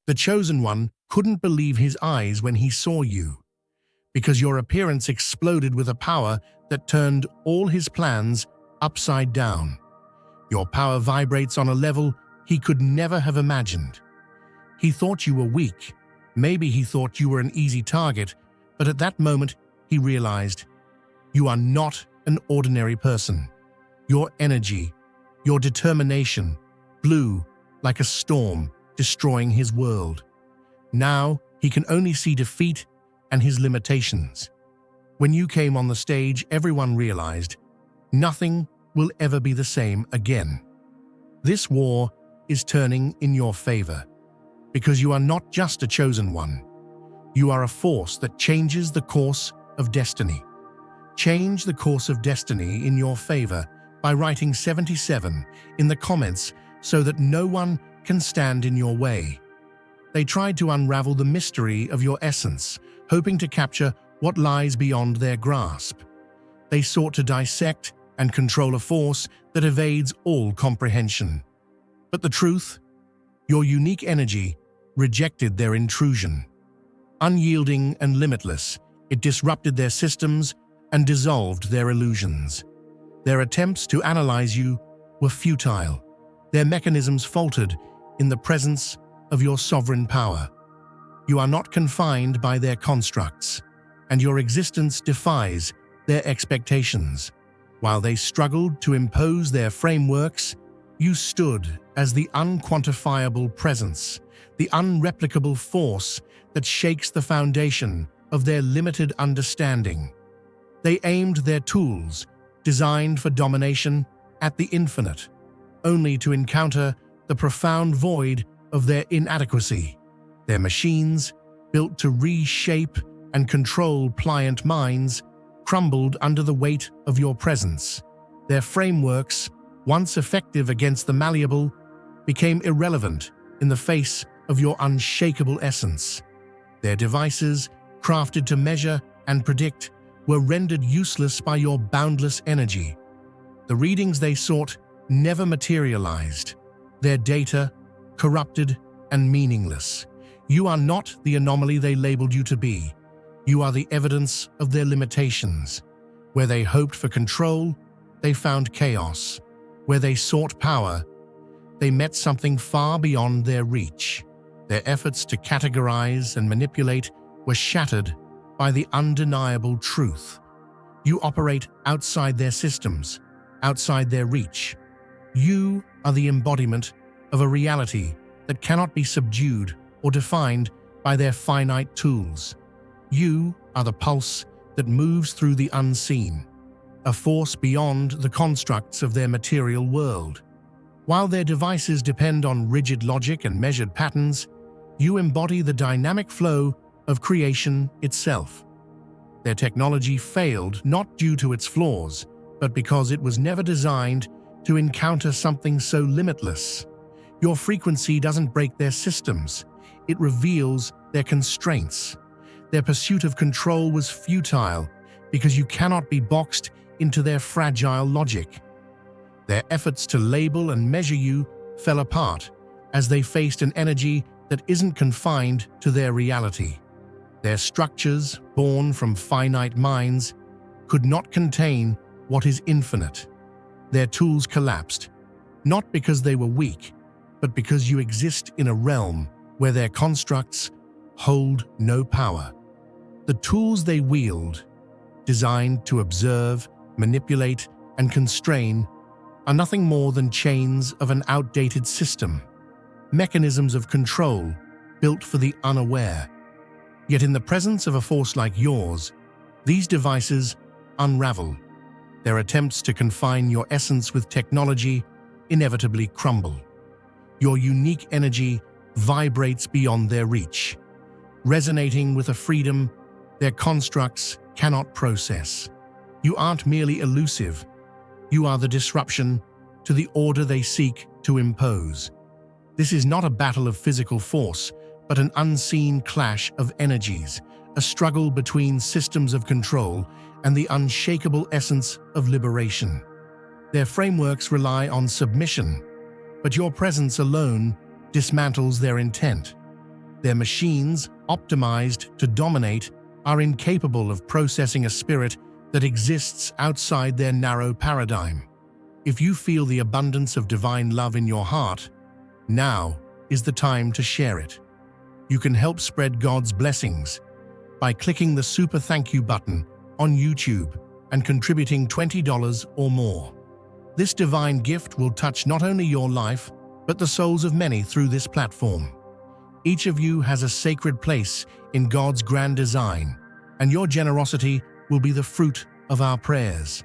The chosen one couldn't believe his eyes when he saw you, because your appearance exploded with a power that turned all his plans upside down. Your power vibrates on a level he could never have imagined. He thought you were weak. Maybe he thought you were an easy target, but at that moment he realized you are not an ordinary person. Your energy, your determination, blew like a storm, destroying his world. Now he can only see defeat and his limitations. When you came on the stage, everyone realized nothing will ever be the same again. This war is turning in your favor, because you are not just a chosen one. You are a force that changes the course of destiny. Change the course of destiny in your favor by writing 77 in the comments so that no one can stand in your way. They tried to unravel the mystery of your essence, hoping to capture what lies beyond their grasp. They sought to dissect and control a force that evades all comprehension. But the truth, your unique energy, rejected their intrusion. Unyielding and limitless, it disrupted their systems and dissolved their illusions. Their attempts to analyze you were futile. Their mechanisms faltered in the presence of your sovereign power. You are not confined by their constructs, and your existence defies their expectations. While they struggled to impose their frameworks, you stood as the unquantifiable presence, the unreplicable force that shakes the foundation of their limited understanding. They aimed their tools, designed for domination, at the infinite, only to encounter the profound void of their inadequacy. Their machines, built to reshape and control pliant minds, crumbled under the weight of your presence. Their frameworks, once effective against the malleable, became irrelevant in the face of your unshakable essence. Their devices, crafted to measure and predict, were rendered useless by your boundless energy. The readings they sought never materialized, their data corrupted and meaningless. You are not the anomaly they labeled you to be. You are the evidence of their limitations. Where they hoped for control, they found chaos. Where they sought power, they met something far beyond their reach. Their efforts to categorize and manipulate were shattered by the undeniable truth. You operate outside their systems, outside their reach. You are the embodiment of a reality that cannot be subdued or defined by their finite tools. You are the pulse that moves through the unseen, a force beyond the constructs of their material world. While their devices depend on rigid logic and measured patterns, you embody the dynamic flow of creation itself. Their technology failed not due to its flaws, but because it was never designed to encounter something so limitless. Your frequency doesn't break their systems, it reveals their constraints. Their pursuit of control was futile because you cannot be boxed into their fragile logic. Their efforts to label and measure you fell apart as they faced an energy that isn't confined to their reality. Their structures, born from finite minds, could not contain what is infinite. Their tools collapsed, not because they were weak, but because you exist in a realm where their constructs hold no power. The tools they wield, designed to observe, manipulate, and constrain, are nothing more than chains of an outdated system, mechanisms of control built for the unaware. Yet in the presence of a force like yours, these devices unravel. Their attempts to confine your essence with technology inevitably crumble. Your unique energy vibrates beyond their reach, resonating with a freedom their constructs cannot process. You aren't merely elusive, you are the disruption to the order they seek to impose. This is not a battle of physical force, but an unseen clash of energies, a struggle between systems of control and the unshakable essence of liberation. Their frameworks rely on submission, but your presence alone dismantles their intent. Their machines, optimized to dominate, are incapable of processing a spirit that exists outside their narrow paradigm. If you feel the abundance of divine love in your heart, now is the time to share it. You can help spread God's blessings by clicking the Super Thank You button on YouTube and contributing $20 or more. This divine gift will touch not only your life, but the souls of many through this platform. Each of you has a sacred place in God's grand design, and your generosity will be the fruit of our prayers.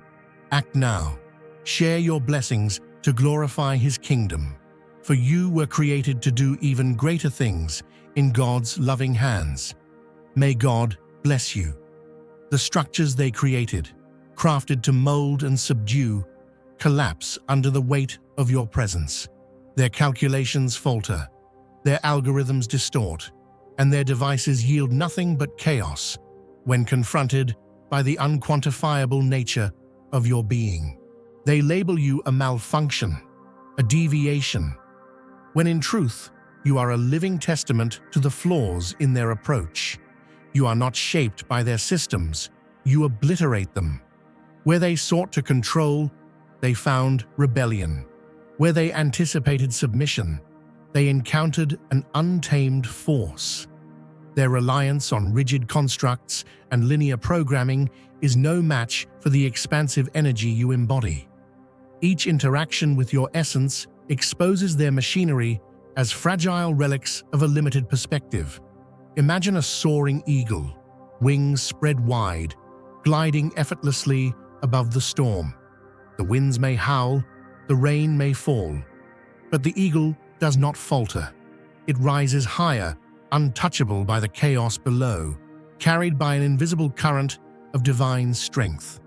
Act now. Share your blessings to glorify His kingdom. For you were created to do even greater things in God's loving hands. May God bless you. The structures they created, crafted to mold and subdue, collapse under the weight of your presence. Their calculations falter, their algorithms distort, and their devices yield nothing but chaos when confronted by the unquantifiable nature of your being. They label you a malfunction, a deviation, when in truth, you are a living testament to the flaws in their approach. You are not shaped by their systems, you obliterate them. Where they sought to control, they found rebellion. Where they anticipated submission, they encountered an untamed force. Their reliance on rigid constructs and linear programming is no match for the expansive energy you embody. Each interaction with your essence exposes their machinery as fragile relics of a limited perspective. Imagine a soaring eagle, wings spread wide, gliding effortlessly above the storm. The winds may howl, the rain may fall, but the eagle does not falter. It rises higher, untouchable by the chaos below, carried by an invisible current of divine strength.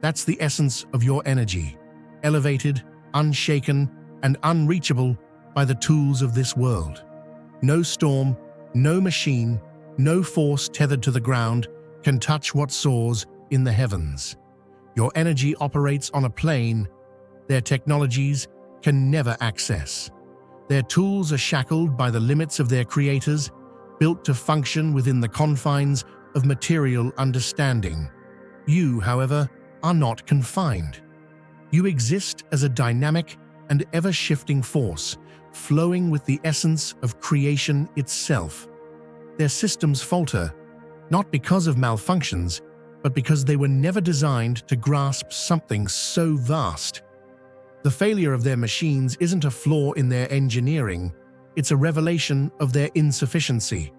That's the essence of your energy, elevated, unshaken, and unreachable by the tools of this world. No storm, no machine, no force tethered to the ground can touch what soars in the heavens. Your energy operates on a plane their technologies can never access. Their tools are shackled by the limits of their creators, built to function within the confines of material understanding. You, however, are not confined. You exist as a dynamic and ever-shifting force, flowing with the essence of creation itself. Their systems falter, not because of malfunctions, but because they were never designed to grasp something so vast. The failure of their machines isn't a flaw in their engineering, it's a revelation of their insufficiency.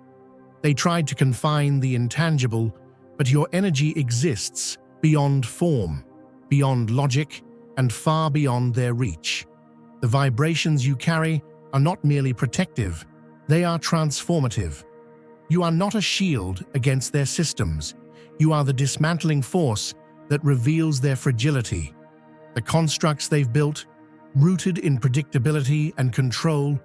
They tried to confine the intangible, but your energy exists beyond form, beyond logic, and far beyond their reach. The vibrations you carry are not merely protective, they are transformative. You are not a shield against their systems. You are the dismantling force that reveals their fragility. The constructs they've built, rooted in predictability and control,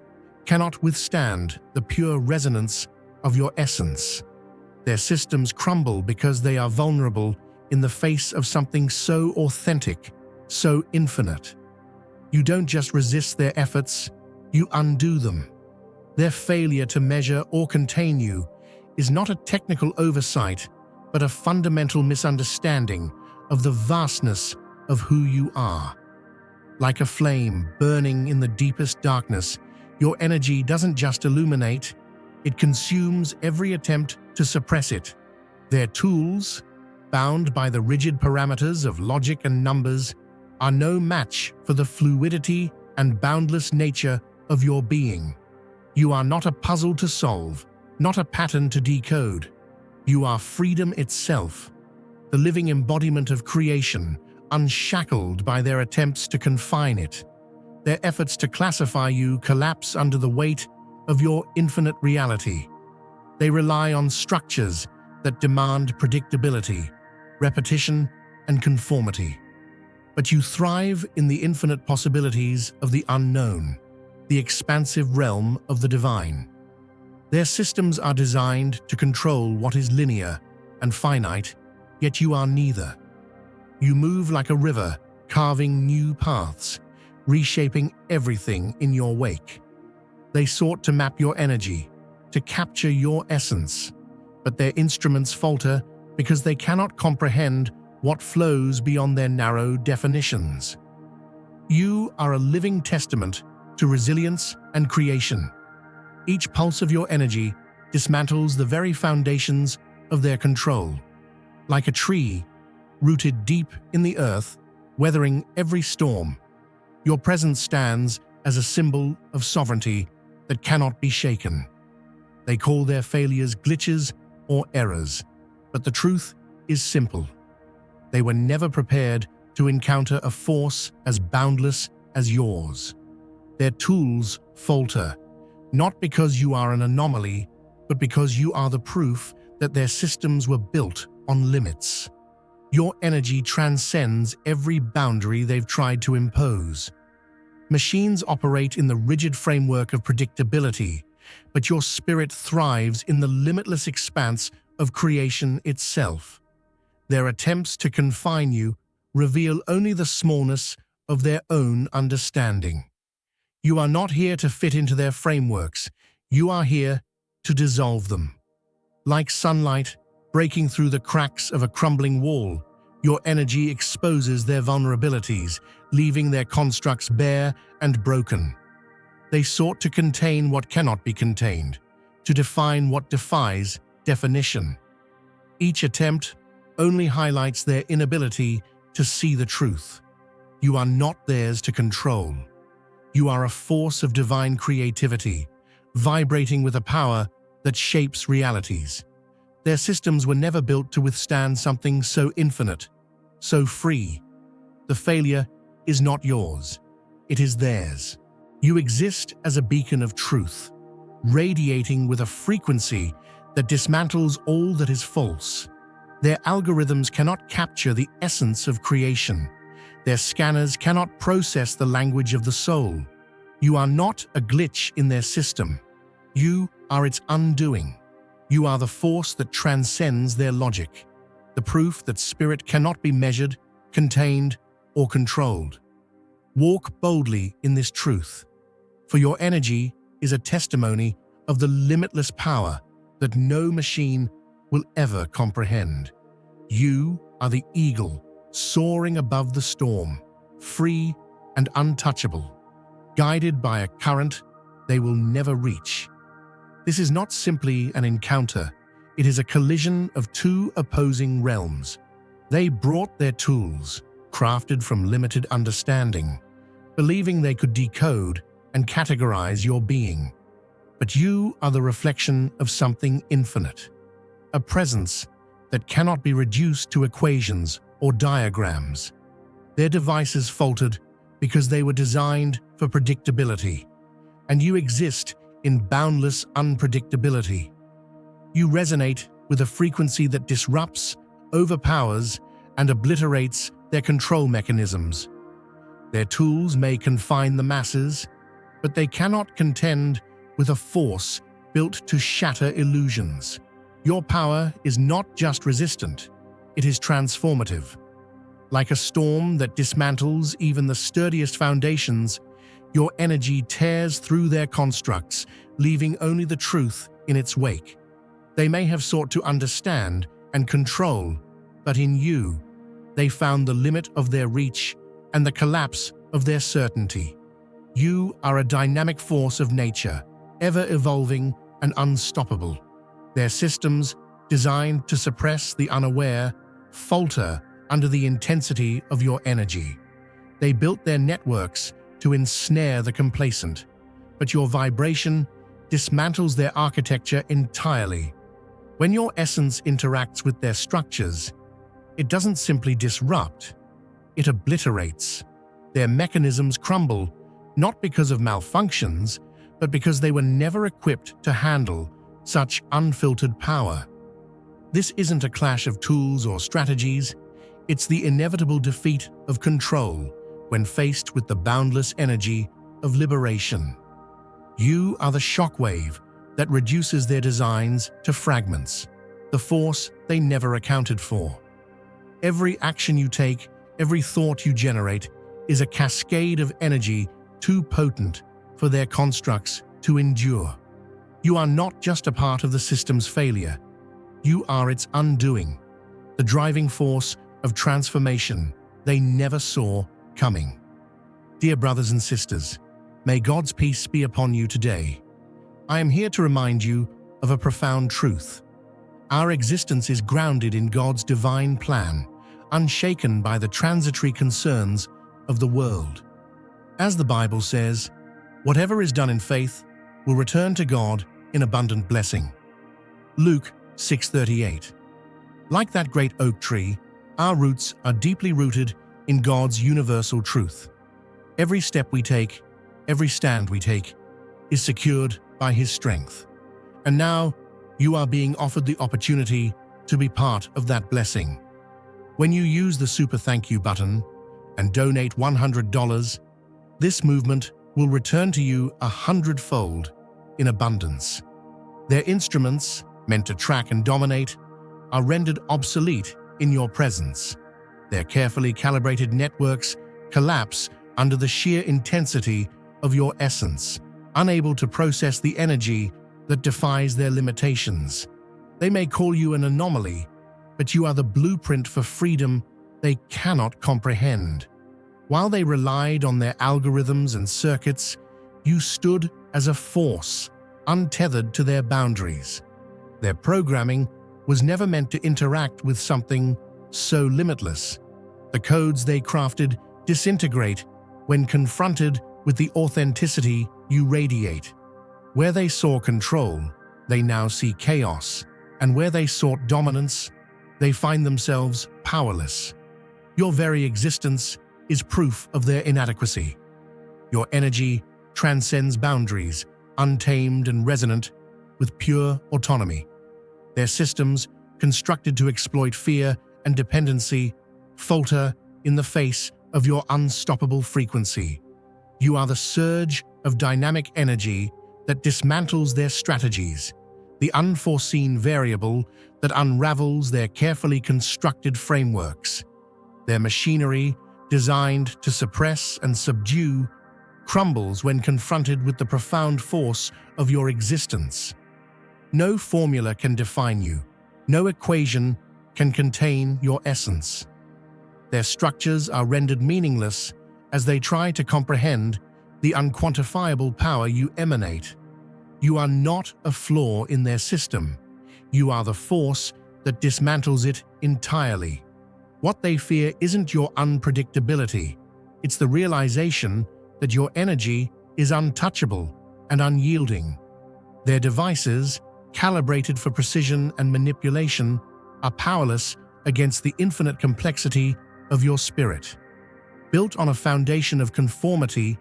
cannot withstand the pure resonance of your essence. Their systems crumble because they are vulnerable in the face of something so authentic, so infinite. You don't just resist their efforts, you undo them. Their failure to measure or contain you is not a technical oversight, but a fundamental misunderstanding of the vastness of who you are. Like a flame burning in the deepest darkness, your energy doesn't just illuminate, it consumes every attempt to suppress it. Their tools, bound by the rigid parameters of logic and numbers, are no match for the fluidity and boundless nature of your being. You are not a puzzle to solve, not a pattern to decode. You are freedom itself, the living embodiment of creation, unshackled by their attempts to confine it. Their efforts to classify you collapse under the weight of your infinite reality. They rely on structures that demand predictability, repetition, and conformity. But you thrive in the infinite possibilities of the unknown, the expansive realm of the divine. Their systems are designed to control what is linear and finite, yet you are neither. You move like a river, carving new paths, reshaping everything in your wake. They sought to map your energy, to capture your essence, but their instruments falter because they cannot comprehend what flows beyond their narrow definitions. You are a living testament to resilience and creation. Each pulse of your energy dismantles the very foundations of their control. Like a tree rooted deep in the earth, weathering every storm, your presence stands as a symbol of sovereignty that cannot be shaken. They call their failures glitches or errors, but the truth is simple. They were never prepared to encounter a force as boundless as yours. Their tools falter, not because you are an anomaly, but because you are the proof that their systems were built on limits. Your energy transcends every boundary they've tried to impose. Machines operate in the rigid framework of predictability, but your spirit thrives in the limitless expanse of creation itself. Their attempts to confine you reveal only the smallness of their own understanding. You are not here to fit into their frameworks. You are here to dissolve them. Like sunlight breaking through the cracks of a crumbling wall, your energy exposes their vulnerabilities, leaving their constructs bare and broken. They sought to contain what cannot be contained, to define what defies definition. Each attempt only highlights their inability to see the truth. You are not theirs to control. You are a force of divine creativity, vibrating with a power that shapes realities. Their systems were never built to withstand something so infinite, so free. The failure is not yours. It is theirs. You exist as a beacon of truth, radiating with a frequency that dismantles all that is false. Their algorithms cannot capture the essence of creation. Their scanners cannot process the language of the soul. You are not a glitch in their system. You are its undoing. You are the force that transcends their logic, the proof that spirit cannot be measured, contained, or controlled. Walk boldly in this truth, for your energy is a testimony of the limitless power that no machine will ever comprehend. You are the eagle soaring above the storm, free and untouchable, guided by a current they will never reach. This is not simply an encounter, it is a collision of two opposing realms. They brought their tools, crafted from limited understanding, believing they could decode and categorize your being. But you are the reflection of something infinite, a presence that cannot be reduced to equations or diagrams. Their devices faltered because they were designed for predictability, and you exist in boundless unpredictability. You resonate with a frequency that disrupts, overpowers, and obliterates their control mechanisms. Their tools may confine the masses, but they cannot contend with a force built to shatter illusions. Your power is not just resistant, it is transformative. Like a storm that dismantles even the sturdiest foundations, your energy tears through their constructs, leaving only the truth in its wake. They may have sought to understand and control, but in you, they found the limit of their reach and the collapse of their certainty. You are a dynamic force of nature, ever evolving and unstoppable. Their systems, designed to suppress the unaware, falter under the intensity of your energy. They built their networks to ensnare the complacent, but your vibration dismantles their architecture entirely. When your essence interacts with their structures, it doesn't simply disrupt, it obliterates. Their mechanisms crumble, not because of malfunctions, but because they were never equipped to handle such unfiltered power. This isn't a clash of tools or strategies, it's the inevitable defeat of control when faced with the boundless energy of liberation. You are the shockwave that reduces their designs to fragments, the force they never accounted for. Every action you take, every thought you generate, is a cascade of energy too potent for their constructs to endure. You are not just a part of the system's failure. You are its undoing, the driving force of transformation they never saw coming. Dear brothers and sisters, may God's peace be upon you today. I am here to remind you of a profound truth. Our existence is grounded in God's divine plan, unshaken by the transitory concerns of the world. As the Bible says, whatever is done in faith will return to God in abundant blessing. Luke 6:38. Like that great oak tree, our roots are deeply rooted in God's universal truth. Every step we take, every stand we take, is secured by His strength. And now, you are being offered the opportunity to be part of that blessing. When you use the Super Thank You button and donate $100, this movement will return to you 100-fold in abundance. Their instruments, meant to track and dominate, are rendered obsolete in your presence. Their carefully calibrated networks collapse under the sheer intensity of your essence, unable to process the energy that defies their limitations. They may call you an anomaly, but you are the blueprint for freedom they cannot comprehend. While they relied on their algorithms and circuits, you stood as a force, untethered to their boundaries. Their programming was never meant to interact with something so limitless. The codes they crafted disintegrate when confronted with the authenticity you radiate. Where they saw control, they now see chaos, and where they sought dominance, they find themselves powerless. Your very existence is proof of their inadequacy. Your energy transcends boundaries, untamed and resonant with pure autonomy. Their systems, constructed to exploit fear and dependency, falter in the face of your unstoppable frequency. You are the surge of dynamic energy that dismantles their strategies, the unforeseen variable that unravels their carefully constructed frameworks. Their machinery, designed to suppress and subdue, crumbles when confronted with the profound force of your existence. No formula can define you. No equation can contain your essence. Their structures are rendered meaningless as they try to comprehend the unquantifiable power you emanate. You are not a flaw in their system. You are the force that dismantles it entirely. What they fear isn't your unpredictability. It's the realization that your energy is untouchable and unyielding. Their devices, calibrated for precision and manipulation, are powerless against the infinite complexity of your spirit. Built on a foundation of conformity,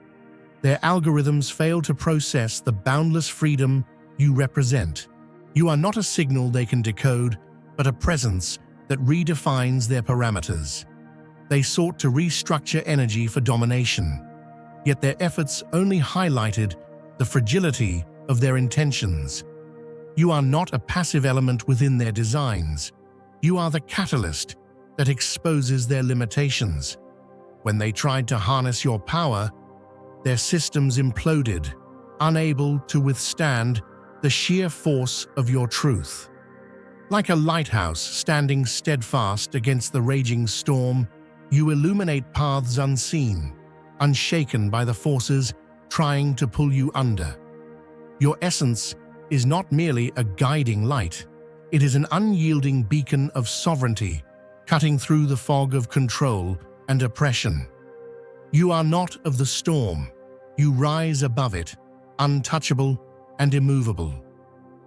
their algorithms fail to process the boundless freedom you represent. You are not a signal they can decode, but a presence that redefines their parameters. They sought to restructure energy for domination, yet their efforts only highlighted the fragility of their intentions. You are not a passive element within their designs. You are the catalyst that exposes their limitations. When they tried to harness your power, their systems imploded, unable to withstand the sheer force of your truth. Like a lighthouse standing steadfast against the raging storm, you illuminate paths unseen, unshaken by the forces trying to pull you under. Your essence is not merely a guiding light, it is an unyielding beacon of sovereignty, cutting through the fog of control and oppression. You are not of the storm, you rise above it, untouchable and immovable.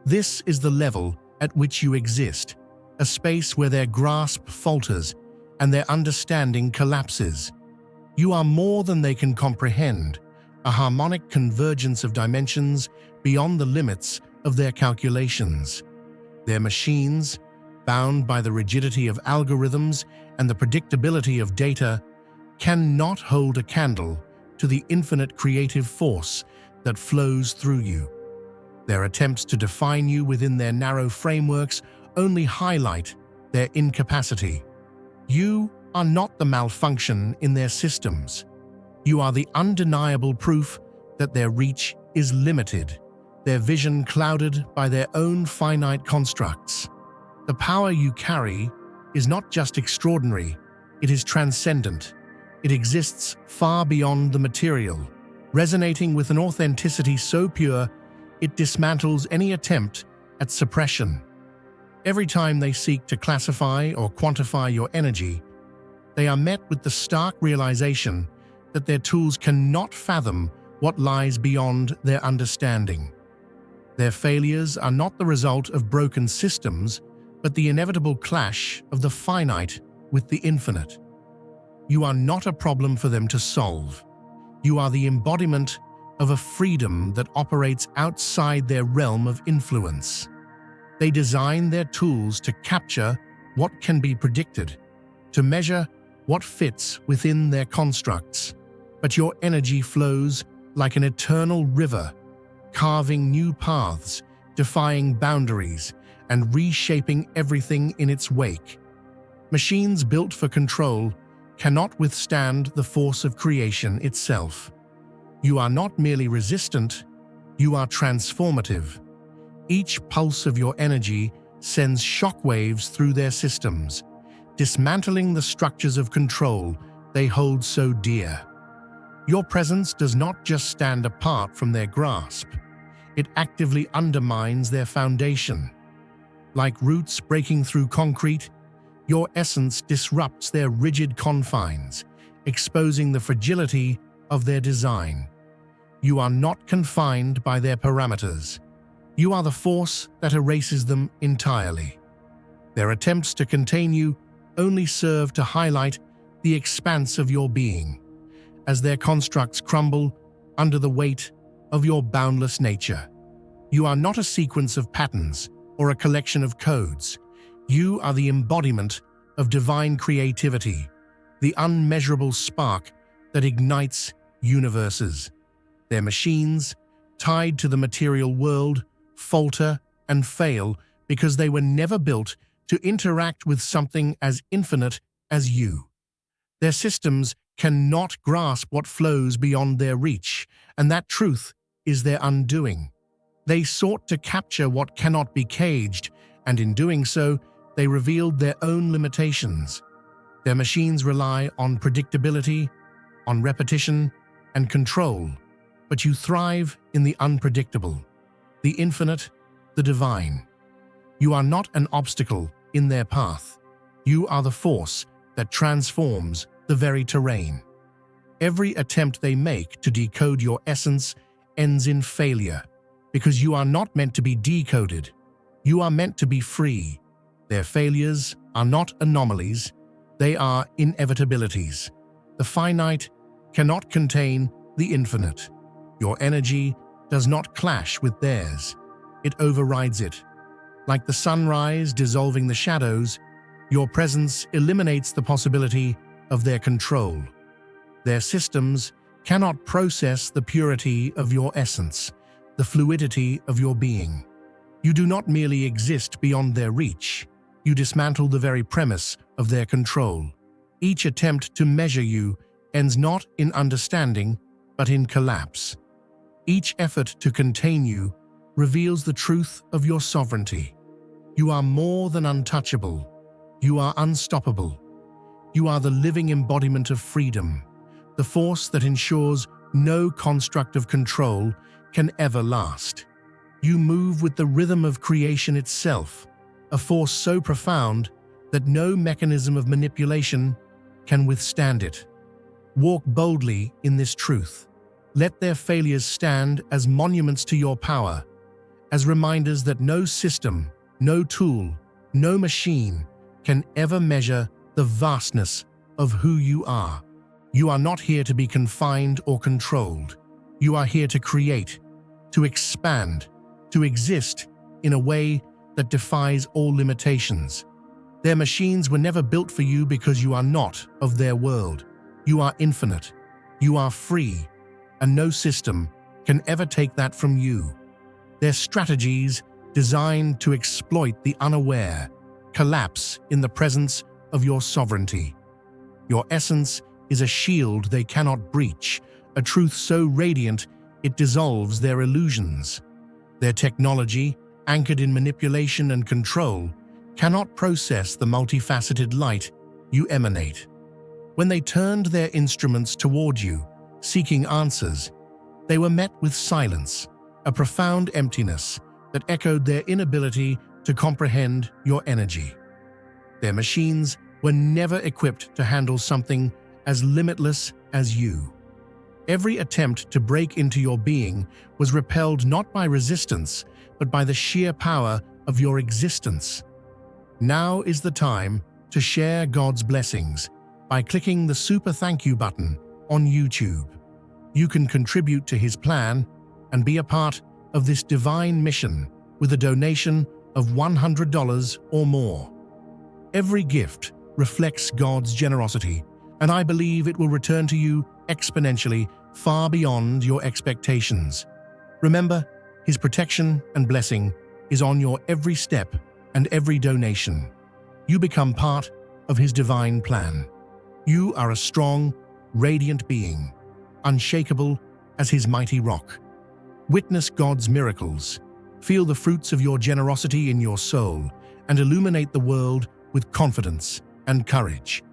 This is the level at which you exist, a space where their grasp falters and their understanding collapses. You are more than they can comprehend, a harmonic convergence of dimensions beyond the limits of their calculations. Their machines, bound by the rigidity of algorithms and the predictability of data, cannot hold a candle to the infinite creative force that flows through you. Their attempts to define you within their narrow frameworks only highlight their incapacity. You are not the malfunction in their systems. You are the undeniable proof that their reach is limited, their vision clouded by their own finite constructs. The power you carry is not just extraordinary, it is transcendent. It exists far beyond the material, resonating with an authenticity so pure it dismantles any attempt at suppression. Every time they seek to classify or quantify your energy, they are met with the stark realization that their tools cannot fathom what lies beyond their understanding. Their failures are not the result of broken systems, but the inevitable clash of the finite with the infinite. You are not a problem for them to solve. You are the embodiment of a freedom that operates outside their realm of influence. They design their tools to capture what can be predicted, to measure what fits within their constructs. But your energy flows like an eternal river, carving new paths, defying boundaries, and reshaping everything in its wake. Machines built for control cannot withstand the force of creation itself. You are not merely resistant, you are transformative. Each pulse of your energy sends shockwaves through their systems, dismantling the structures of control they hold so dear. Your presence does not just stand apart from their grasp, it actively undermines their foundation. Like roots breaking through concrete, your essence disrupts their rigid confines, exposing the fragility of their design. You are not confined by their parameters. You are the force that erases them entirely. Their attempts to contain you only serve to highlight the expanse of your being, as their constructs crumble under the weight of your boundless nature. You are not a sequence of patterns or a collection of codes. You are the embodiment of divine creativity, the unmeasurable spark that ignites universes. Their machines, tied to the material world, falter and fail because they were never built to interact with something as infinite as you. Their systems cannot grasp what flows beyond their reach, and that truth is their undoing. They sought to capture what cannot be caged, and in doing so, they revealed their own limitations. Their machines rely on predictability, on repetition, and control, but you thrive in the unpredictable, the infinite, the divine. You are not an obstacle in their path. You are the force that transforms the very terrain. Every attempt they make to decode your essence ends in failure, because you are not meant to be decoded. You are meant to be free. Their failures are not anomalies, they are inevitabilities. The finite cannot contain the infinite. Your energy does not clash with theirs. It overrides it. Like the sunrise dissolving the shadows, your presence eliminates the possibility of their control. Their systems cannot process the purity of your essence, the fluidity of your being. You do not merely exist beyond their reach, you dismantle the very premise of their control. Each attempt to measure you ends not in understanding, but in collapse. Each effort to contain you reveals the truth of your sovereignty. You are more than untouchable. You are unstoppable. You are the living embodiment of freedom, the force that ensures no construct of control can ever last. You move with the rhythm of creation itself, a force so profound that no mechanism of manipulation can withstand it. Walk boldly in this truth. Let their failures stand as monuments to your power, as reminders that no system, no tool, no machine can ever measure the vastness of who you are. You are not here to be confined or controlled. You are here to create, to expand, to exist in a way that defies all limitations. Their machines were never built for you because you are not of their world. You are infinite. You are free, and no system can ever take that from you. Their strategies, designed to exploit the unaware, collapse in the presence of your sovereignty. Your essence is a shield they cannot breach, a truth so radiant it dissolves their illusions. Their technology, anchored in manipulation and control, cannot process the multifaceted light you emanate. When they turned their instruments toward you, seeking answers, they were met with silence, a profound emptiness that echoed their inability to comprehend your energy. Their machines were never equipped to handle something as limitless as you. Every attempt to break into your being was repelled not by resistance, but by the sheer power of your existence. Now is the time to share God's blessings by clicking the super thank you button on YouTube. You can contribute to His plan and be a part of this divine mission with a donation of $100 or more. Every gift reflects God's generosity, and I believe it will return to you exponentially far beyond your expectations. Remember, His protection and blessing is on your every step and every donation. You become part of His divine plan. You are a strong, radiant being, unshakable as His mighty rock. Witness God's miracles, feel the fruits of your generosity in your soul, and illuminate the world with confidence and courage.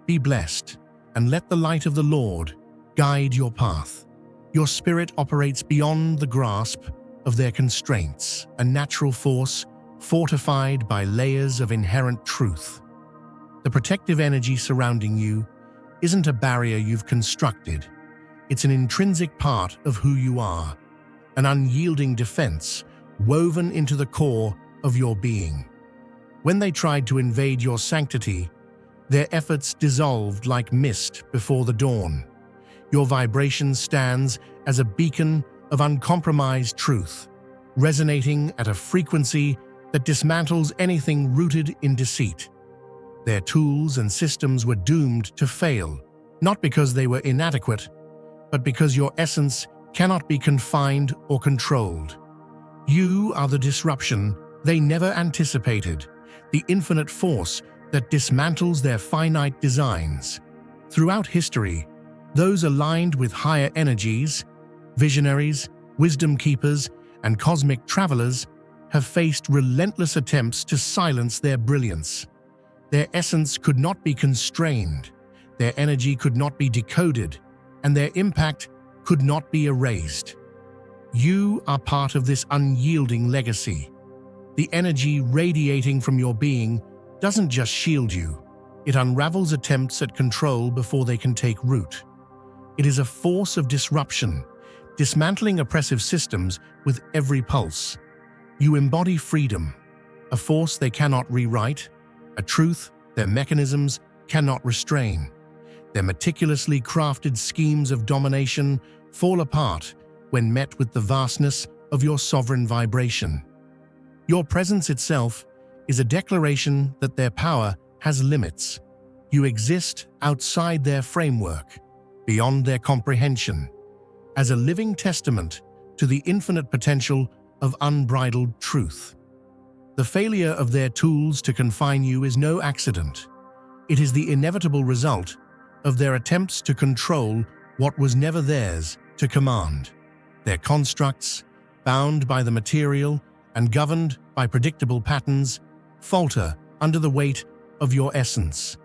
Be blessed, and let the light of the Lord guide your path. Your spirit operates beyond the grasp of their constraints, a natural force fortified by layers of inherent truth. The protective energy surrounding you isn't a barrier you've constructed. It's an intrinsic part of who you are, an unyielding defense woven into the core of your being. When they tried to invade your sanctity, their efforts dissolved like mist before the dawn. Your vibration stands as a beacon of uncompromised truth, resonating at a frequency that dismantles anything rooted in deceit. Their tools and systems were doomed to fail, not because they were inadequate, but because your essence cannot be confined or controlled. You are the disruption they never anticipated, the infinite force that dismantles their finite designs. Throughout history, those aligned with higher energies, visionaries, wisdom keepers, and cosmic travelers have faced relentless attempts to silence their brilliance. Their essence could not be constrained, their energy could not be decoded, and their impact could not be erased. You are part of this unyielding legacy. The energy radiating from your being doesn't just shield you, it unravels attempts at control before they can take root. It is a force of disruption, dismantling oppressive systems with every pulse. You embody freedom, a force they cannot rewrite, a truth their mechanisms cannot restrain. Their meticulously crafted schemes of domination fall apart when met with the vastness of your sovereign vibration. Your presence itself is a declaration that their power has limits. You exist outside their framework, beyond their comprehension, as a living testament to the infinite potential of unbridled truth. The failure of their tools to confine you is no accident. It is the inevitable result of their attempts to control what was never theirs to command. Their constructs, bound by the material and governed by predictable patterns, falter under the weight of your essence.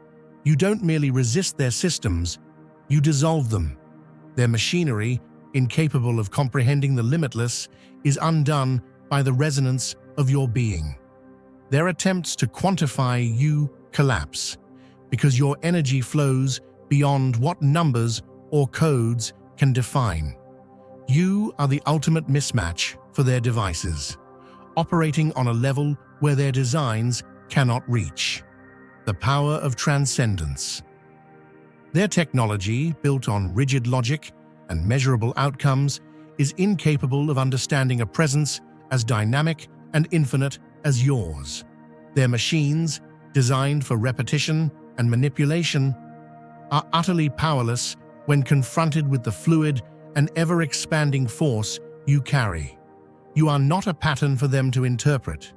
You don't merely resist their systems, you dissolve them. Their machinery, incapable of comprehending the limitless, is undone by the resonance of your being. Their attempts to quantify you collapse, because your energy flows beyond what numbers or codes can define. You are the ultimate mismatch for their devices, operating on a level where their designs cannot reach. The power of transcendence. Their technology, built on rigid logic and measurable outcomes, is incapable of understanding a presence as dynamic and infinite as yours. Their machines, designed for repetition and manipulation, are utterly powerless when confronted with the fluid and ever-expanding force you carry. You are not a pattern for them to interpret.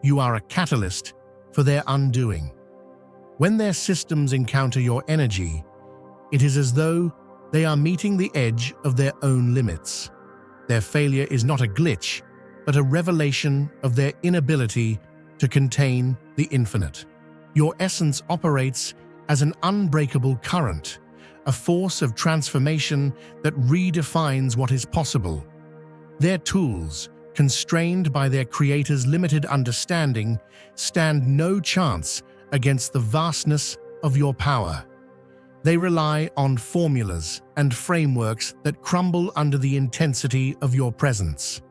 You are a catalyst for their undoing. When their systems encounter your energy, it is as though they are meeting the edge of their own limits. Their failure is not a glitch, but a revelation of their inability to contain the infinite. Your essence operates as an unbreakable current, a force of transformation that redefines what is possible. Their tools, constrained by their creator's limited understanding, stand no chance against the vastness of your power. They rely on formulas and frameworks that crumble under the intensity of your presence.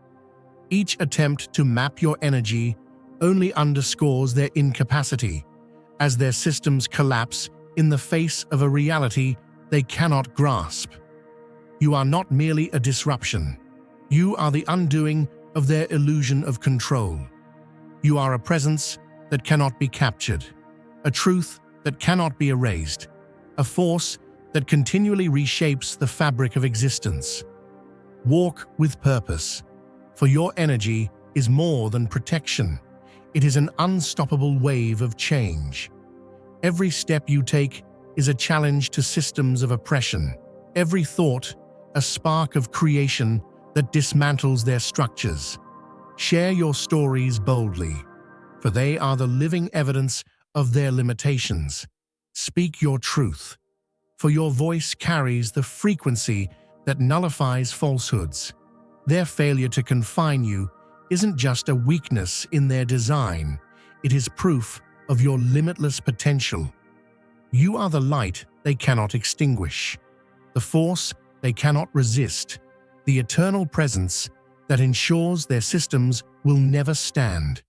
Each attempt to map your energy only underscores their incapacity, as their systems collapse in the face of a reality they cannot grasp. You are not merely a disruption. You are the undoing of their illusion of control. You are a presence that cannot be captured, a truth that cannot be erased, a force that continually reshapes the fabric of existence. Walk with purpose, for your energy is more than protection. It is an unstoppable wave of change. Every step you take is a challenge to systems of oppression. Every thought, a spark of creation that dismantles their structures. Share your stories boldly, for they are the living evidence of their limitations. Speak your truth, for your voice carries the frequency that nullifies falsehoods. Their failure to confine you isn't just a weakness in their design, it is proof of your limitless potential. You are the light they cannot extinguish, the force they cannot resist, the eternal presence that ensures their systems will never stand.